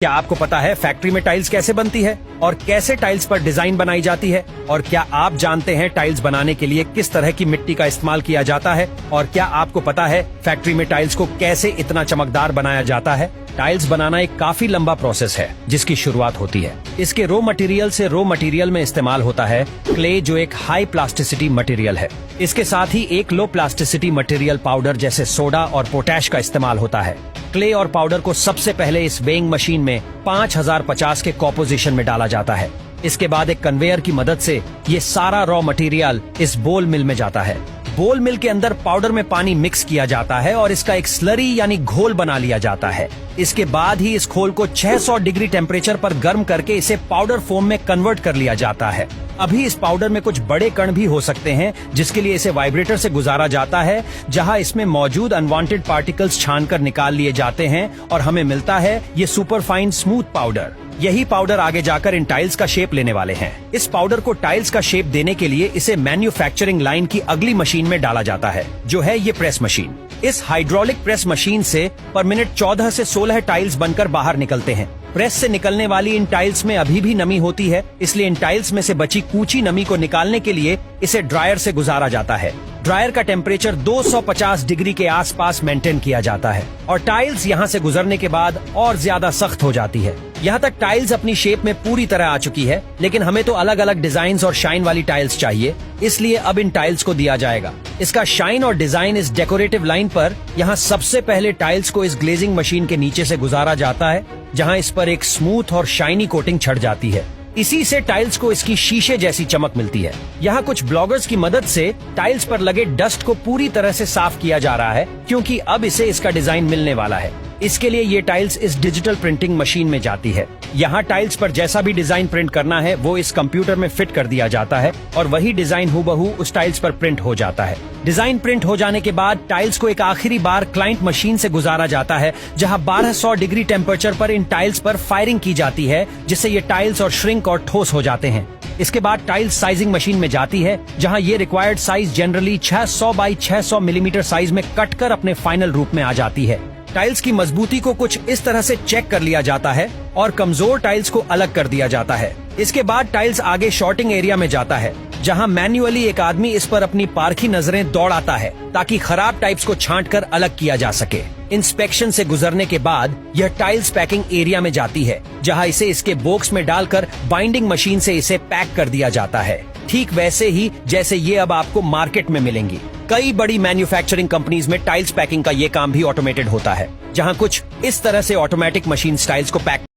क्या आपको पता है फैक्ट्री में टाइल्स कैसे बनती है और कैसे टाइल्स पर डिजाइन बनाई जाती है? और क्या आप जानते हैं टाइल्स बनाने के लिए किस तरह की मिट्टी का इस्तेमाल किया जाता है? और क्या आपको पता है फैक्ट्री में टाइल्स को कैसे इतना चमकदार बनाया जाता है? टाइल्स बनाना एक काफी लंबा प्रोसेस है जिसकी शुरुआत होती है इसके रॉ मटेरियल से। रॉ मटेरियल में इस्तेमाल होता है क्ले, जो एक हाई प्लास्टिसिटी मटेरियल है। इसके साथ ही एक लो प्लास्टिसिटी मटेरियल पाउडर जैसे सोडा और पोटैश का इस्तेमाल होता है। क्ले और पाउडर को सबसे पहले इस वेइंग मशीन में 5050 के कॉम्पोजिशन में डाला जाता है। इसके बाद एक कन्वेयर की मदद से ये सारा रॉ मटेरियल इस बोल मिल में जाता है। बोल मिल के अंदर पाउडर में पानी मिक्स किया जाता है और इसका एक स्लरी यानी घोल बना लिया जाता है। इसके बाद ही इस घोल को 600 डिग्री टेम्परेचर पर गर्म करके इसे पाउडर फोम में कन्वर्ट कर लिया जाता है। अभी इस पाउडर में कुछ बड़े कण भी हो सकते हैं जिसके लिए इसे वाइब्रेटर से गुजारा जाता है, जहां इसमें मौजूद अनवांटेड पार्टिकल्स छानकर निकाल लिए जाते हैं और हमें मिलता है ये सुपर फाइन स्मूथ पाउडर। यही पाउडर आगे जाकर इन टाइल्स का शेप लेने वाले हैं। इस पाउडर को टाइल्स का शेप देने के लिए इसे मैन्युफैक्चरिंग लाइन की अगली मशीन में डाला जाता है, जो है ये प्रेस मशीन। इस हाइड्रोलिक प्रेस मशीन से पर मिनट 14 से 16 टाइल्स बनकर बाहर निकलते हैं। प्रेस से निकलने वाली इन टाइल्स में अभी भी नमी होती है, इसलिए इन टाइल्स में से बची कूची नमी को निकालने के लिए इसे ड्रायर से गुजारा जाता है। ड्रायर का टेम्परेचर 250 डिग्री के आसपास मेंटेन किया जाता है और टाइल्स यहाँ से गुजरने के बाद और ज्यादा सख्त हो जाती है। यहाँ तक टाइल्स अपनी शेप में पूरी तरह आ चुकी है, लेकिन हमें तो अलग अलग डिजाइन और शाइन वाली टाइल्स चाहिए, इसलिए अब इन टाइल्स को दिया जाएगा। इसका शाइन और डिजाइन इस डेकोरेटिव लाइन पर यहाँ सबसे पहले टाइल्स को इस ग्लेजिंग मशीन के नीचे से गुजारा जाता है, जहाँ इस पर एक स्मूथ और शाइनी कोटिंग छड़ जाती है। इसी से टाइल्स को इसकी शीशे जैसी चमक मिलती है। यहाँ कुछ ब्लॉगर्स की मदद से टाइल्स पर लगे डस्ट को पूरी तरह से साफ किया जा रहा है, क्योंकि अब इसे इसका डिजाइन मिलने वाला है। इसके लिए ये टाइल्स इस डिजिटल प्रिंटिंग मशीन में जाती है। यहाँ टाइल्स पर जैसा भी डिजाइन प्रिंट करना है वो इस कंप्यूटर में फिट कर दिया जाता है और वही डिजाइन हूबहू उस टाइल्स पर प्रिंट हो जाता है। डिजाइन प्रिंट हो जाने के बाद टाइल्स को एक आखिरी बार क्लाइंट मशीन से गुजारा जाता है, जहाँ 1200 डिग्री टेम्परेचर पर इन टाइल्स पर फायरिंग की जाती है, जिससे ये टाइल्स और श्रिंक और ठोस हो जाते हैं। इसके बाद टाइल्स साइजिंग मशीन में जाती है, जहाँ ये required size generally 600 by 600 millimetre size में कट कर अपने फाइनल रूप में आ जाती है। टाइल्स की मजबूती को कुछ इस तरह से चेक कर लिया जाता है और कमजोर टाइल्स को अलग कर दिया जाता है। इसके बाद टाइल्स आगे शॉर्टिंग एरिया में जाता है, जहां मैन्युअली एक आदमी इस पर अपनी पारखी नजरें दौड़ाता है ताकि खराब टाइप्स को छांटकर अलग किया जा सके। इंस्पेक्शन से गुजरने के बाद यह टाइल्स पैकिंग एरिया में जाती है, जहां इसे इसके बॉक्स में डालकर बाइंडिंग मशीन से इसे पैक कर दिया जाता है, ठीक वैसे ही जैसे ये अब आपको मार्केट में मिलेंगी। कई बड़ी मैन्युफैक्चरिंग कंपनीज में टाइल्स पैकिंग का ये काम भी ऑटोमेटेड होता है, जहां कुछ इस तरह से ऑटोमेटिक मशीन टाइल्स को पैक